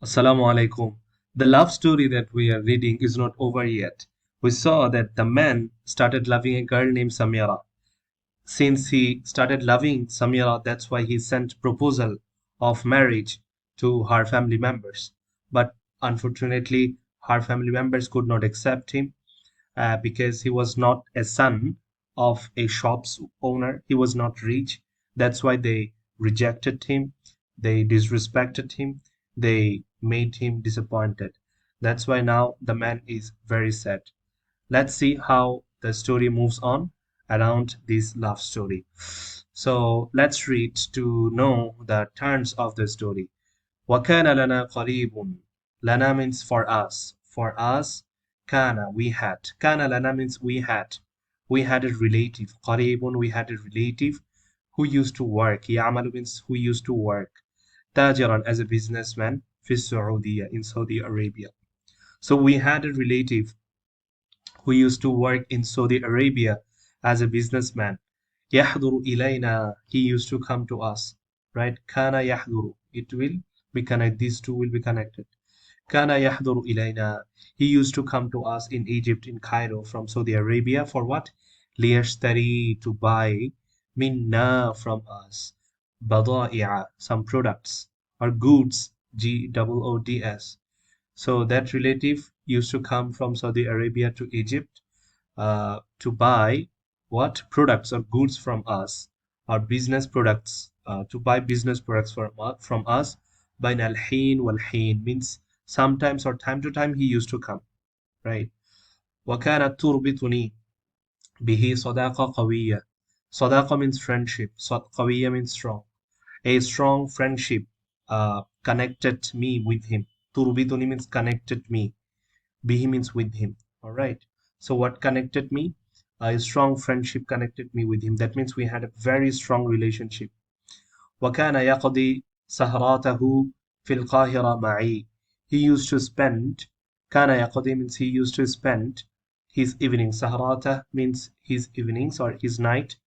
Assalamu alaikum. The love story that we are reading is not over yet. We saw that the man started loving a girl named Samira. Since he started loving Samira, that's why he sent proposal of marriage to her family members. But unfortunately, her family members could not accept him because he was not a son of a shop's owner. He was not rich. That's why they rejected him. They disrespected him. They made him disappointed. That's why now the man is very sad. Let's see how the story moves on around this love story. So let's read to know the turns of the story. وَكَانَ لَنَا قَرِيبٌ. Lana means for us. For us, kana, we had. Kana lana means we had. We had a relative. قَرِيبٌ, we had a relative who used to work. يَعْمَلُ means who used to work. تاجرا, as a businessman. في السعودية, in Saudi Arabia. So we had a relative who used to work in Saudi Arabia as a businessman. يحضر إلينا, he used to come to us, right? كان يحضر, it will be connected. These two will be connected. كان يحضر إلينا, he used to come to us in Egypt, in Cairo, from Saudi Arabia for what? ليشتري, to buy, منا, from us, بضائع, some products or goods, goods. So that relative used to come from Saudi Arabia to Egypt to buy what? Products or goods from us, or business products, to buy business products from us. Bain al-hin wal-hin means sometimes or time to time he used to come, right? وَكَانَتْ تُرْبِطُنِي بِهِ صَدَاقَةٌ قَوِيَّةٌ. Sadaqa means friendship. Qawiyya means strong. A strong friendship connected me with him. Turbituni means connected me. Bihi means with him. All right. So what connected me? A strong friendship connected me with him. That means we had a very strong relationship. وكان يقضي سهراته في القاهرة معي. He used to spend. كان يقضي means he used to spend his evenings. سهراته means his evenings or his night.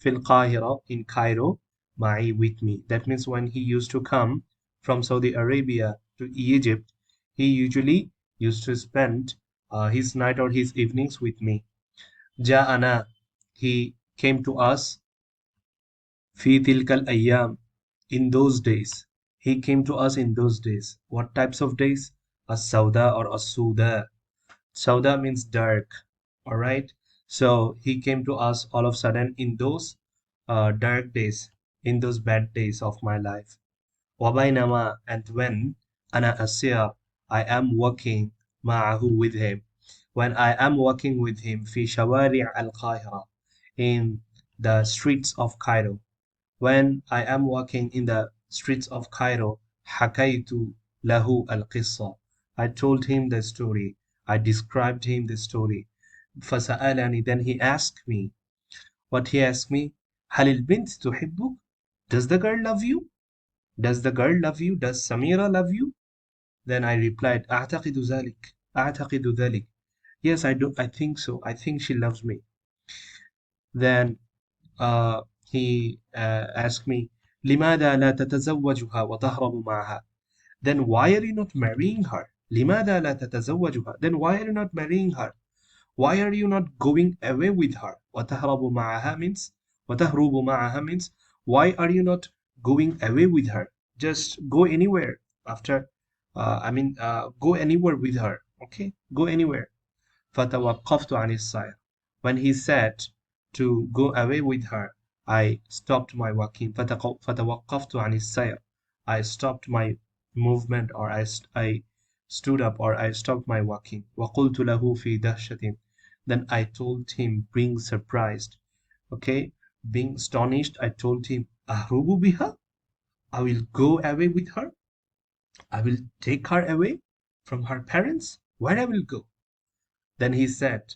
في القاهرة, in Cairo. معي, with me. That means when he used to come from Saudi Arabia to Egypt, he usually used to spend his night or his evenings with me. جاءنا, he came to us. في تلك الأيام, in those days. He came to us in those days. What types of days? As-Sauda or As-Suda. Sauda means dark. All right. So he came to us all of a sudden in those dark days, in those bad days of my life. وبينما, and when, أنا أسير, I am walking, معه, with him. When I am walking with him, في شوارع القاهرة, in the streets of Cairo. When I am walking in the streets of Cairo, حكيت له القصة. I told him the story. I described him the story. فسألني, then he asked me. What he asked me? هل البنت تحبك? Does the girl love you? Does the girl love you? Does Samira love you? Then I replied, أعتقد ذلك. أعتقد ذلك. Yes, I do. I think so. I think she loves me. Then he asked me, لماذا لا تتزوجها وتهرب معها? Then why are you not marrying her? لماذا لا تتزوجها? Then why are you not marrying her? Why are you not going away with her? وتهرب معها means, وتهرب معها means, why are you not going away with her? Just go anywhere after, go anywhere with her. Okay, go anywhere. فتوقفت عن السير. When he said to go away with her, I stopped my walking. فتوقفت عن السير. I stopped my movement, or I stood up, or I stopped my walking. وقلت له في دهشة. Then I told him, being surprised, okay, being astonished, I told him, أهرب بها? I will go away with her. I will take her away from her parents. Where I will go? Then he said,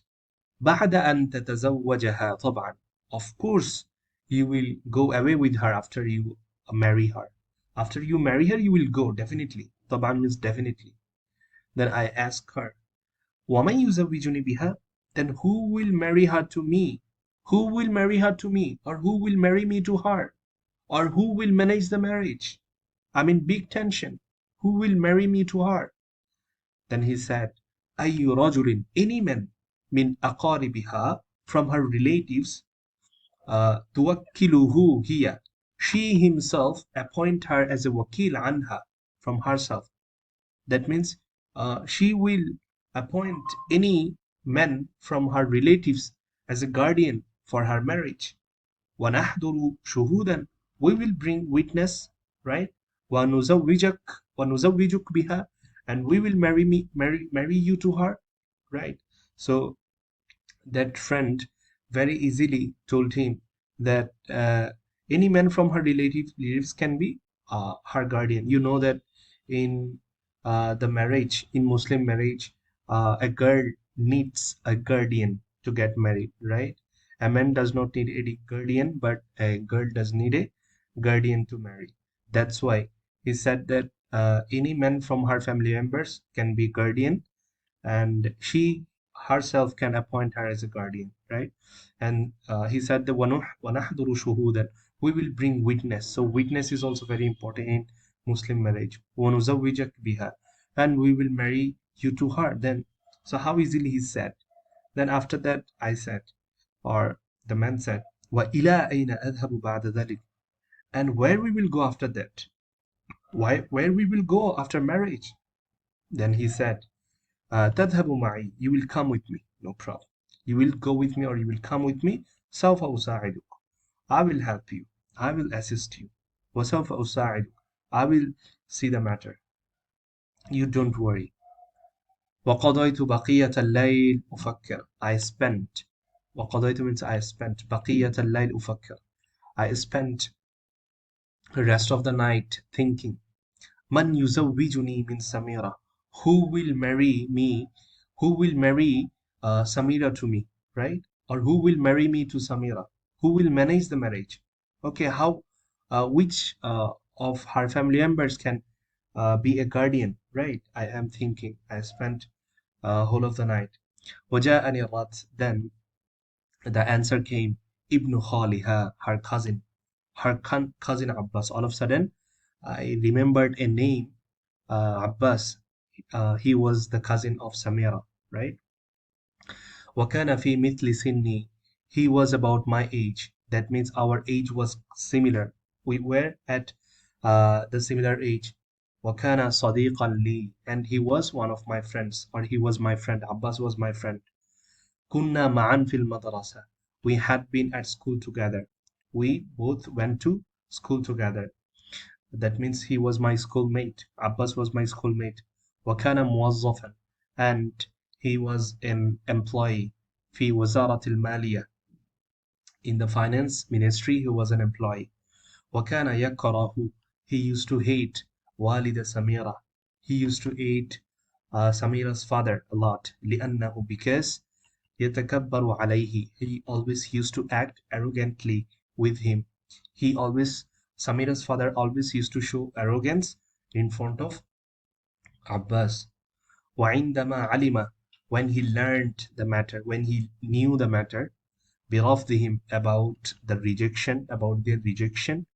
بعد أن تتزوجها طبعا. Of course, you will go away with her after you marry her. After you marry her, you will go, definitely. طبعا means definitely. Then I asked her, ومن يزوجني بها? Then who will marry her to me? Who will marry her to me? Or who will marry me to her? Or who will manage the marriage? I'm in big tension. who will marry me to her? Then he said, أي رجل, any man, من أقاربها, from her relatives, توكله هي, she himself appoint her as a wakil anha, from herself. That means she will appoint any man from her relatives as a guardian for her marriage. وَنَحْضُرُ شُهُودًا, we will bring witness, right? وَنُزَوِّجَكَ وَنُزَوِّجُكَ بِهَا, and we will marry you to her, right? So that friend very easily told him that any man from her relatives can be her guardian. You know that in the marriage, in Muslim marriage, a girl needs a guardian to get married, right? A man does not need a guardian, but a girl does need a guardian to marry. That's why he said that any man from her family members can be guardian, and she herself can appoint her as a guardian, right? And he said the وَنَحْضُرُ شُهُودًا, we will bring witness. So witness is also very important in Muslim marriage. وَنُزَوِّجَكَ بِهَا, and we will marry you to her. Then, so how easily he said. Then after that I said, or the man said, وَإِلَىٰ أَيْنَ أَذْهَبُ بَعْدَ ذَلِكَ, and where we will go after that? Where we will go after marriage? Then he said, تذهب معي, you will come with me, no problem. You will go with me or you will come with me. سوف أساعدك, I will help you, I will assist you. وسوف أساعدك, I will see the matter. You don't worry. وقضيت بقية الليل أفكر, I spent. وقضيت means I spent. بقية الليل أفكر, I spent the rest of the night thinking. من يزوجني من سميرة, who will marry me, who will marry Samira to me, right? Or who will marry me to Samira, who will manage the marriage? Okay, how which of her family members can be a guardian, right? I am thinking. I spent whole of the night. وجاءني الرات, then the answer came. Ibn Khaliha, her cousin, cousin Abbas. All of a sudden I remembered a name, Abbas. He was the cousin of Samira, right? وَكَانَ فِي مِثْلِ سِنِّي, he was about my age. That means our age was similar. We were at the similar age. وَكَانَ صَدِيقًا لِي, and he was one of my friends, or he was my friend. Abbas was my friend. كُنَّا مَعًا فِي الْمَدْرَسَةِ, we had been at school together. We both went to school together. That means he was my schoolmate. Abbas was my schoolmate. وكان موظفا, and he was an employee. في وزارة المالية, in the finance ministry he was an employee. وكان يكره, he used to hate والد سميرة, he used to hate Samira's father a lot. لأنه, because يتكبر عليه, he always used to act arrogantly with him. He always, Samira's father always used to show arrogance in front of Abbas. وعندما علم, when he learned the matter, when he knew the matter, برفضهم, about the rejection, about their rejection,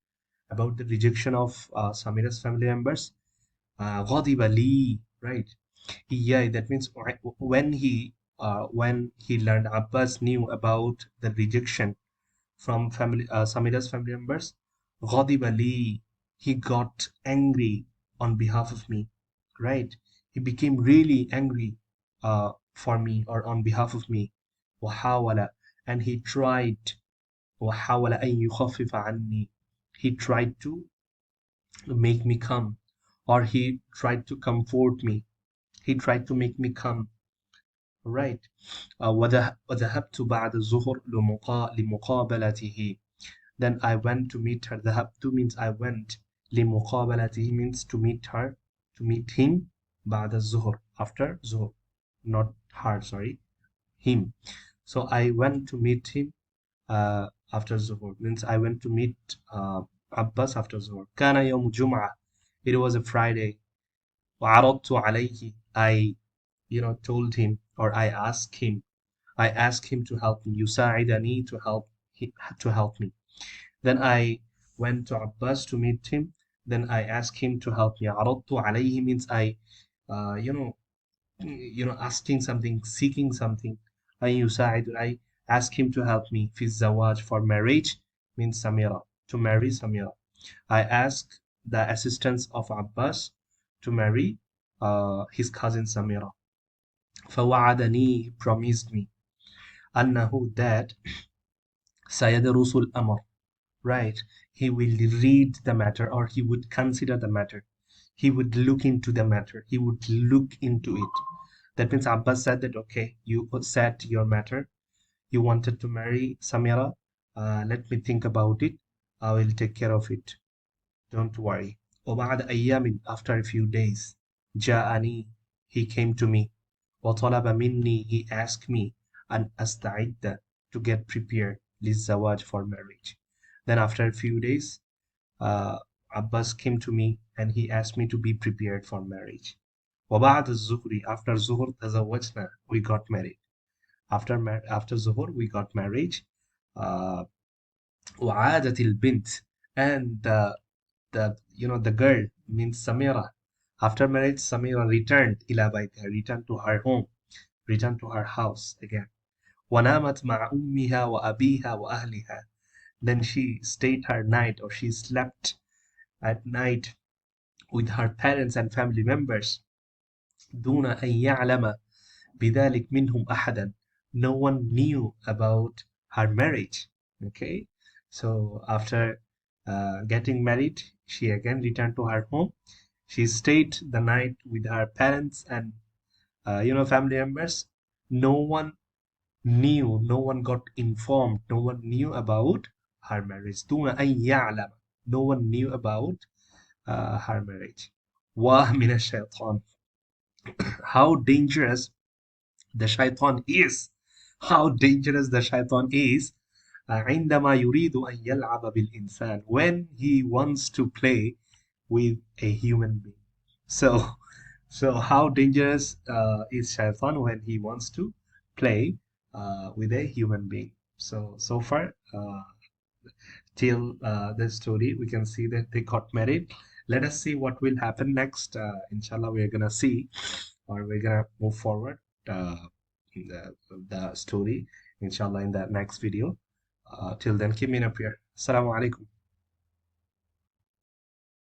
about the rejection of Samira's family members, غضب لي, right? Yeah, that means when he learned, Abbas knew about the rejection from family Samira's family members, غضب لي, he got angry on behalf of me, right? He became really angry for me, or on behalf of me. وحاول, and he tried. وحاول أن يخفف عني, he tried to make me come, or he tried to comfort me, he tried to make me come, right? وذهبت بعد الظهر لمقابلته, then I went to meet her. ذهبت means I went. لمقابلته means to meet her, to meet him. بعد الظهر, after zuhr, not her, sorry, him. So I went to meet him after zuhr, means I went to meet Abbas after zuhr. كان يوم جمعة, it was a Friday. وعرضت عليه, I told him, or I asked him to help me. يساعدني, to help me. Then I went to Abbas to meet him. Then I asked him to help me. عرضت عليه means I, uh, you know, asking something, seeking something. أن يساعد, I ask him to help me. في الزواج, for marriage, means Samira, to marry Samira. I ask the assistance of Abbas to marry his cousin Samira. فوعدني, he promised me, أنه, that, سيدرس الأمر, right, he will read the matter, or he would consider the matter, he would look into the matter, he would look into it. That means Abbas said that, okay, you said your matter, you wanted to marry Samira, let me think about it, I will take care of it, don't worry. وبعد أيام, after a few days, جاءني, he came to me. وطلب مني, he asked me, أن أستعد, to get prepared, للزواج, for marriage. Then after a few days, uh, Abbas came to me and he asked me to be prepared for marriage. وبعد الظهر, after Zuhur, تزوجنا, we got married. After Zuhur, we got married. Uh, وعادت البنت, and the girl, means Samira. After marriage, Samira returned إلى بيتها, returned to her home, returned to her house again. ونامت مع أمها وأبيها وأهلها. Then she stayed her night, or she slept at night with her parents and family members. دون أن يعلم بذلك منهم أحدا. No one knew about her marriage. Okay, so after getting married, she again returned to her home. She stayed the night with her parents and family members. No one knew, no one got informed, no one knew about her marriage. دون أن يعلم, no one knew about her marriage. ومن الشيطان, how dangerous the shaitan is, how dangerous the shaitan is, عندما يريد أن يلعب بالإنسان, when he wants to play with a human being. So how dangerous is shaitan when he wants to play with a human being. So far, till the story, we can see that they got married. Let us see what will happen next. Inshallah, we're gonna see, or we're gonna move forward uh, the story, inshallah, in the next video. Till then, keep me in a prayer. Assalamu alaikum.